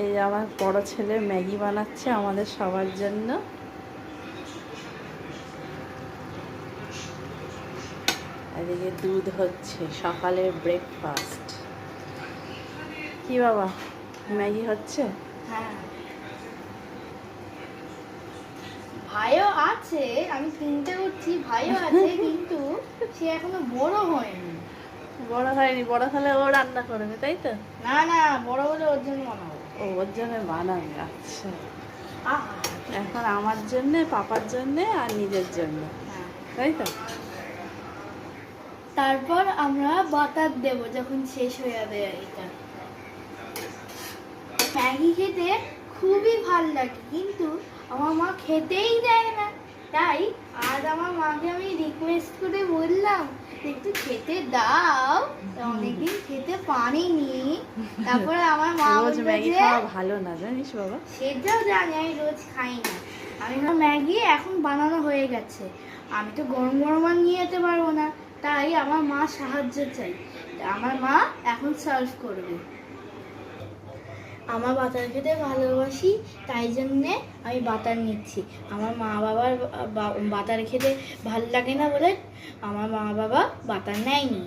এই আমার বড় ছেলে ম্যাগি বানাচ্ছে আমাদের সবার জন্য। এদিকে দুধ হচ্ছে, সকালের ব্রেকফাস্ট। কি বাবা, ম্যাগি হচ্ছে? হ্যাঁ, ভাইও আছে, আমি চিন্তা করছি ভাইও আছে কিন্তু সে এখনো বড় হয়নি। বড় হয়নি, বড় হলে ও রান্না করবে তাই তো? না না, বড় হলে ওর জন্য বানাবো। ও ওর জন্য বানাবে, আচ্ছা। আহা, এখন আমার জন্যে, পাপার জন্যে আর নিজের জন্য, হ্যাঁ। তাই তো? তারপর আমরা বাটার দেব যখন শেষ হয়ে যাবে। এটা ম্যাগি খেতে খুবই ভালো লাগে কিন্তু আমার মা খেতেই দেয় না। তাই আজ আমার মাকে আমি রিকোয়েস্ট করে বললাম একটু খেতে দাও, তা অনেকদিন খেতে পারিনি। তারপরে আমার মা রোজ বলল ম্যাগি যে খাওয়া ভালো না, জানিস বাবা? সেটাও জানি, আমি রোজ খাই না। আমি ম্যাগি এখন বানানো হয়ে গেছে, আমি তো গরম গরম আর নিয়ে যেতে পারবো না, তাই আমার মা সাহায্য চাই। আমার মা এখন সার্ভ করবে। আমার বাটার খেতে ভালোবাসি, তাই জন্যে আমি বাটার নিচ্ছি। আমার মা বাবার বাটার খেতে ভালো লাগে না বলে আমার মা বাবা বাটার নেয়নি।